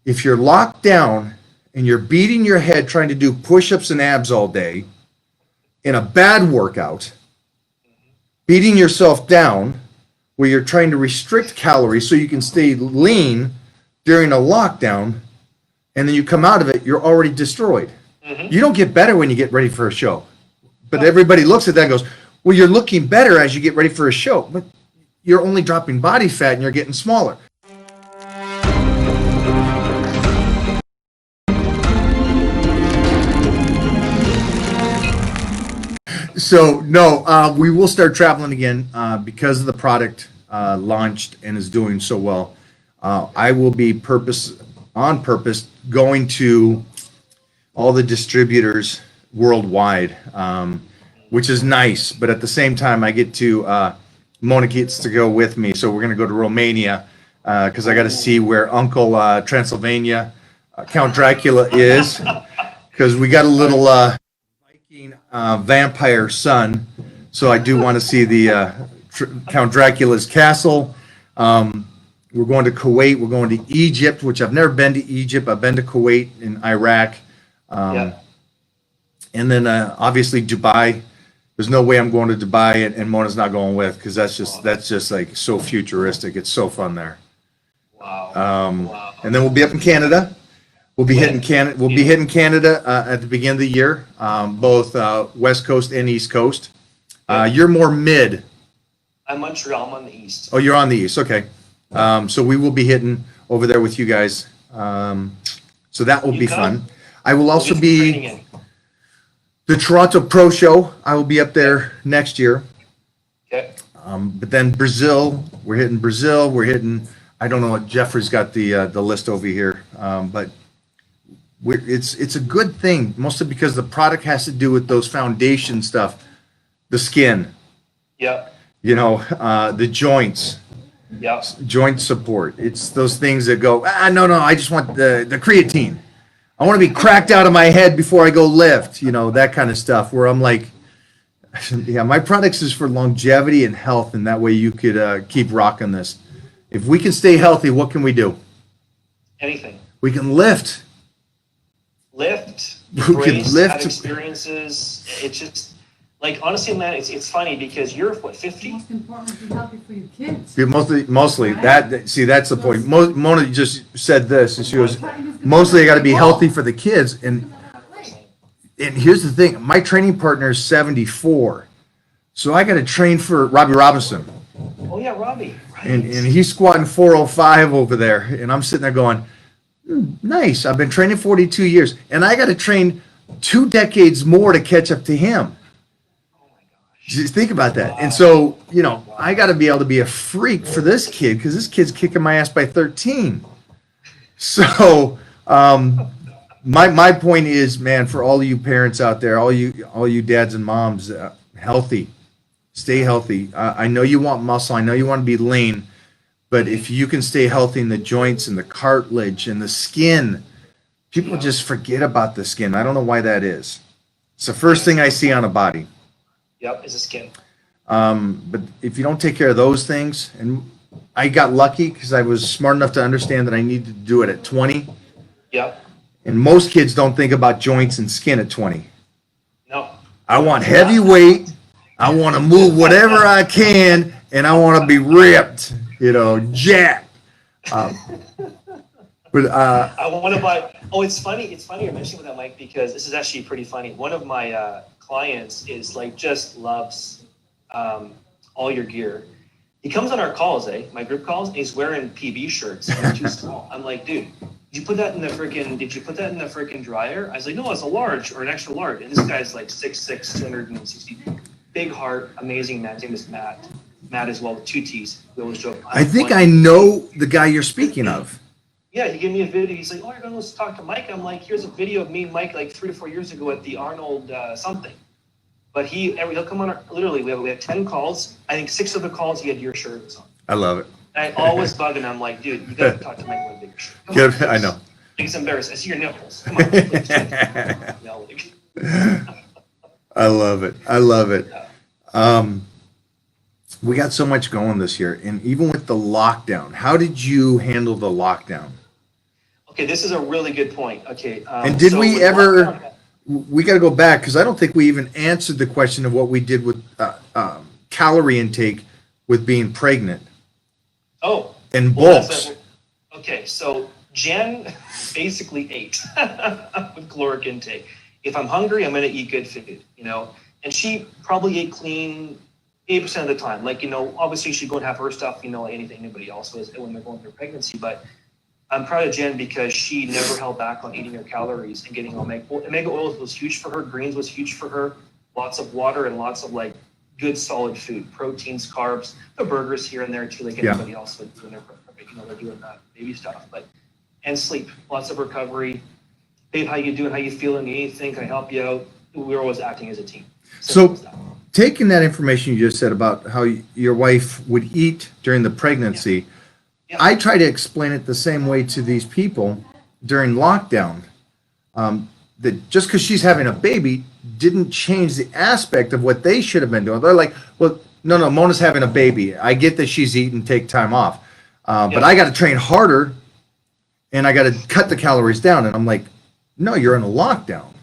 If you're locked down and you're beating your head trying to do push-ups and abs all day in a bad workout, beating yourself down where you're trying to restrict calories so you can stay lean during a lockdown, and then you come out of it, you're already destroyed. You don't get better when you get ready for a show. But everybody looks at that and goes, well, you're looking better as you get ready for a show. But you're only dropping body fat and you're getting smaller. So, no, we will start traveling again because of the product launched and is doing so well. I will be on purpose going to all the distributors worldwide, which is nice. But at the same time, I get to, Mona gets to go with me. So we're going to go to Romania because I got to see where Uncle Transylvania, Count Dracula is, because we got a little Viking vampire son. So I do want to see the Count Dracula's castle. We're going to Kuwait. We're going to Egypt, which I've never been to Egypt. I've been to Kuwait and Iraq. And then obviously Dubai. There's no way I'm going to Dubai and Mona's not going with, because that's just like so futuristic. It's so fun there. Wow. And then we'll be up in Canada. We'll be hitting Canada. We'll be hitting Canada at the beginning of the year, both West Coast and East Coast. You're more mid. I'm Montreal. I'm on the east. Oh, you're on the east. Okay. So we will be hitting over there with you guys. So that will be fun. I will also be the Toronto Pro Show. I will be up there next year. Okay. But then Brazil, we're hitting Brazil. We're hitting, I don't know what Jeffrey's got the list over here, but it's a good thing, mostly because the product has to do with those foundation stuff, the skin. Yeah. You know, the joints. Yeah. Joint support. It's those things that go, no, I just want the creatine. I want to be cracked out of my head before I go lift, you know, that kind of stuff, where I'm like, yeah, my products is for longevity and health, and that way you could keep rocking this. If we can stay healthy, what can we do? Anything. We can lift. Lift. We can lift. Have experiences. It's just, like, honestly, man, it's funny because you're, what, 50? Most important is to be healthy for your kids. Yeah, mostly that. See, that's the point. Mona just said this, and she goes, mostly I got to be healthy for the kids. And here's the thing: my training partner is 74, so I got to train for Robbie Robinson. Oh yeah, Robbie. Right. And he's squatting 405 over there, and I'm sitting there going, nice. I've been training 42 years, and I got to train 2 decades more to catch up to him. Just think about that. And so, you know, I got to be able to be a freak for this kid, because this kid's kicking my ass by 13. So, my point is, man, for all of you parents out there, all you dads and moms, healthy, stay healthy. I know you want muscle. I know you want to be lean, but if you can stay healthy in the joints and the cartilage and the skin, people just forget about the skin. I don't know why that is. It's the first thing I see on a body. Yep, is the skin. But if you don't take care of those things, and I got lucky because I was smart enough to understand that I needed to do it at 20. Yep. And most kids don't think about joints and skin at 20. No. I want heavy weight. I want to move whatever I can, and I want to be ripped, you know, jacked. But I want to buy. Oh, it's funny. It's funny you're mentioning that, Mike, because this is actually pretty funny. One of my clients is like just loves all your gear. He comes on our calls, my group calls, and he's wearing PB shirts. And they're too small. I'm like, dude, did you put that in the freaking dryer? I was like, no, it's a large or an extra large. And this guy's like 6'6", 260, big heart, amazing man. His name is Matt. Matt as well with 2 T's. We always joke. I think I know the guy you're speaking of. Yeah, he gave me a video. He's like, oh, you're going to talk to Mike? I'm like, here's a video of me and Mike like 3 to 4 years ago at the Arnold something. But he'll come on, literally, we have 10 calls. I think 6 of the calls he had your shirts on. I love it. And I always bug him. I'm like, dude, you got to talk to Mike with a bigger shirt. I know. He's embarrassed. I see your nipples. Come on. I love it. I love it. Yeah. We got so much going this year, and even with the lockdown, how did you handle the lockdown? Okay, this is a really good point. Okay. And did so we with ever, lockdown- we got to go back because I don't think we even answered the question of what we did with calorie intake with being pregnant Oh. and well, bulks. Okay, so Jen basically ate with caloric intake. If I'm hungry, I'm going to eat good food, and she probably ate clean 80% of the time. Like, obviously she'd go and have her stuff, like anything anybody else was when they're going through pregnancy. But I'm proud of Jen because she never held back on eating her calories and getting omega oils was huge for her. Greens was huge for her. Lots of water and lots of like good solid food, proteins, carbs, the burgers here and there too, like anybody else would do when they're doing that baby stuff. And sleep, lots of recovery. Babe, how you doing? How you feeling? Anything? Can I help you out? We're always acting as a team. So taking that information you just said about how your wife would eat during the pregnancy, I try to explain it the same way to these people during lockdown. That just because she's having a baby didn't change the aspect of what they should have been doing. They're like, well, no, Mona's having a baby. I get that she's eating, take time off. But I got to train harder and I got to cut the calories down. And I'm like, no, you're in a lockdown.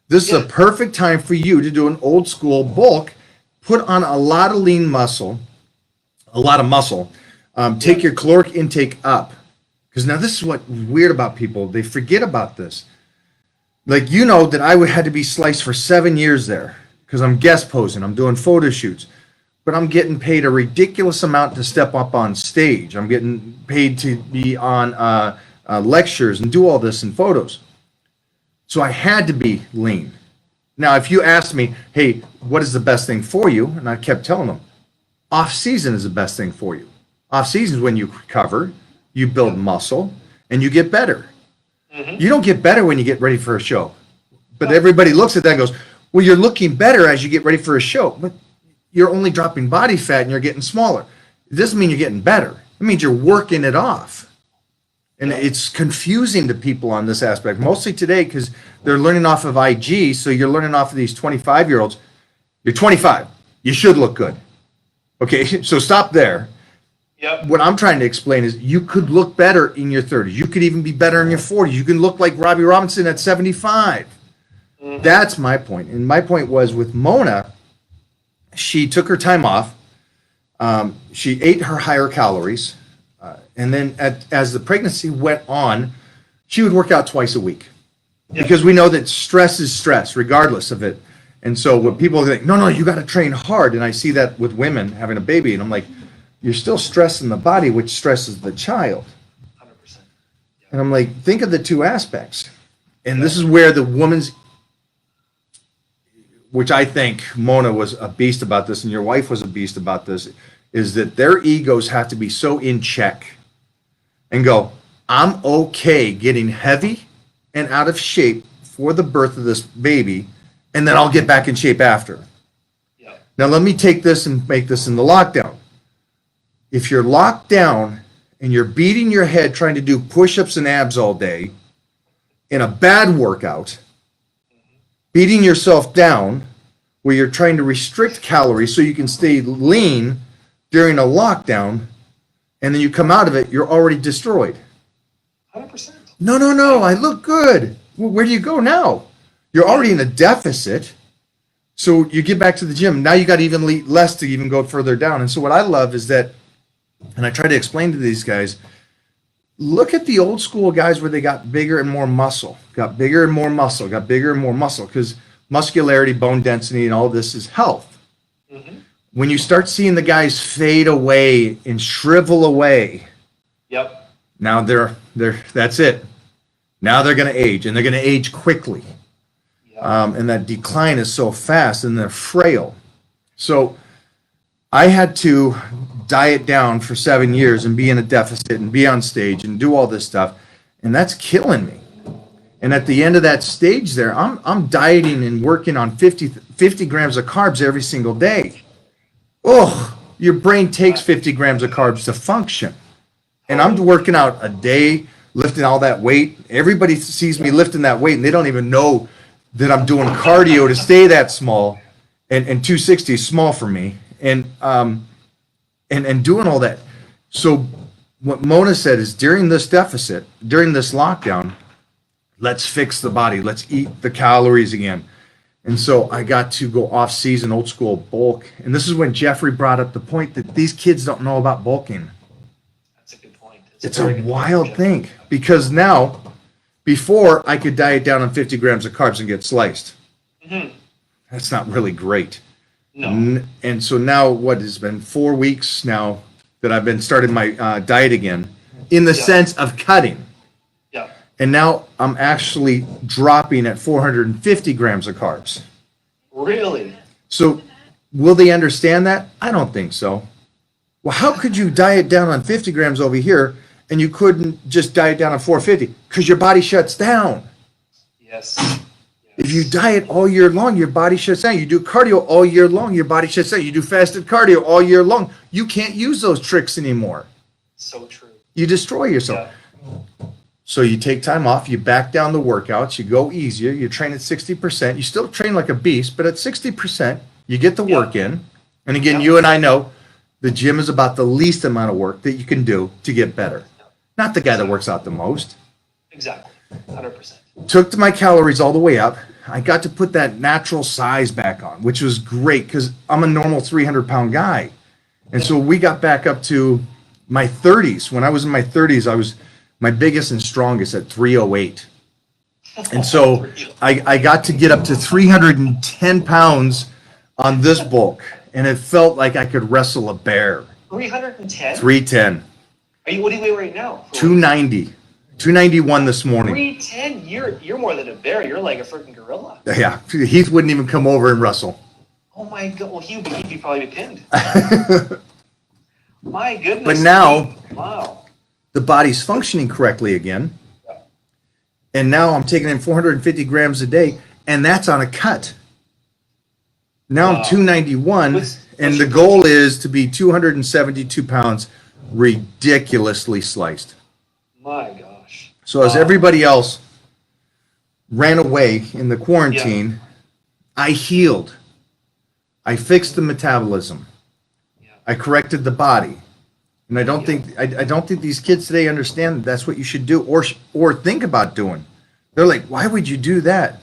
This is a perfect time for you to do an old school bulk, put on a lot of lean muscle, a lot of muscle, take your caloric intake up. Because now this is what's weird about people. They forget about this. Like, that I had to be sliced for 7 years there because I'm guest posing. I'm doing photo shoots. But I'm getting paid a ridiculous amount to step up on stage. I'm getting paid to be on lectures and do all this in photos. So I had to be lean. Now, if you asked me, hey, what is the best thing for you? And I kept telling them, off-season is the best thing for you. Off-season is when you recover, you build muscle, and you get better. Mm-hmm. You don't get better when you get ready for a show. But everybody looks at that and goes, well, you're looking better as you get ready for a show. But you're only dropping body fat and you're getting smaller. It doesn't mean you're getting better. It means you're working it off. And it's confusing to people on this aspect, mostly today because they're learning off of IG. So you're learning off of these 25-year-olds. You're 25. You should look good. Okay, so stop there. Yep. What I'm trying to explain is you could look better in your 30s. You could even be better in your 40s. You can look like Robbie Robinson at 75. Mm-hmm. That's my point. And my point was with Mona, she took her time off. She ate her higher calories. And then as the pregnancy went on, she would work out twice a week. Because we know that stress is stress, regardless of it. And so when people think, no, you got to train hard. And I see that with women having a baby. And I'm like, you're still stressing the body, which stresses the child. 100%. And I'm like, think of the two aspects. And this is where the woman's, which I think Mona was a beast about this, and your wife was a beast about this, is that their egos have to be so in check and go, I'm okay getting heavy and out of shape for the birth of this baby, and then I'll get back in shape after. Yeah. Now let me take this and make this in the lockdown. If you're locked down and you're beating your head trying to do push-ups and abs all day in a bad workout, beating yourself down where you're trying to restrict calories so you can stay lean during a lockdown, and then you come out of it, you're already destroyed. 100%. No, I look good. Well, where do you go now? You're already in a deficit. So you get back to the gym. Now you got to even eat less to even go further down. And so what I love is that, and I try to explain to these guys, look at the old school guys where they got bigger and more muscle, got bigger and more muscle, because muscularity, bone density, and all this is health. Mm-hmm. When you start seeing the guys fade away and shrivel away, now they're that's it. Now they're going to age, and they're going to age quickly. And that decline is so fast, and they're frail. So I had to diet down for 7 years and be in a deficit and be on stage and do all this stuff, and that's killing me. And at the end of that stage there, I'm dieting and working on 50 grams of carbs every single day. Oh, your brain takes 50 grams of carbs to function. And I'm working out a day, lifting all that weight. Everybody sees me lifting that weight, and they don't even know that I'm doing cardio to stay that small. And 260 is small for me. And doing all that. So what Mona said is during this deficit, during this lockdown, let's fix the body. Let's eat the calories again. And so I got to go off season, old school bulk. And this is when Jeffrey brought up the point that these kids don't know about bulking. That's a good point. It's a wild thing because now, before I could diet down on 50 grams of carbs and get sliced. Mm-hmm. That's not really great. No. And so now, what has been 4 weeks now that I've been starting my diet again, in the sense of cutting. Yeah. And now I'm actually dropping at 450 grams of carbs. Really? So will they understand that? I don't think so. Well, how could you diet down on 50 grams over here and you couldn't just diet down on 450? Because your body shuts down. Yes. If you diet all year long, your body shuts down. You do cardio all year long, your body shuts down. You do fasted cardio all year long. You can't use those tricks anymore. So true. You destroy yourself. Yeah. So you take time off, you back down the workouts, you go easier, you train at 60%. You still train like a beast, but at 60%, you get the work in. And again, you and I know the gym is about the least amount of work that you can do to get better. Not the guy that works out the most. Exactly. 100%. Took my calories all the way up. I got to put that natural size back on, which was great because I'm a normal 300-pound guy. And so we got back up to my 30s. When I was in my 30s, I was my biggest and strongest at 308. And so I got to get up to 310 pounds on this bulk. And it felt like I could wrestle a bear. 310? 310. What do you weigh right now? 290. 291 this morning. 310? You're more than a bear. You're like a freaking gorilla. Yeah, Heath wouldn't even come over and wrestle. Oh my god. Well, he'd probably be pinned. My goodness. But now, wow. the body's functioning correctly again. And now I'm taking in 450 grams a day, and that's on a cut. Now I'm 291, and the goal is to be 272 pounds, ridiculously sliced. My gosh. So as everybody else ran away in the quarantine, I healed. I fixed the metabolism. I corrected the body. And I don't think these kids today understand that's what you should do or think about doing. They're like, why would you do that?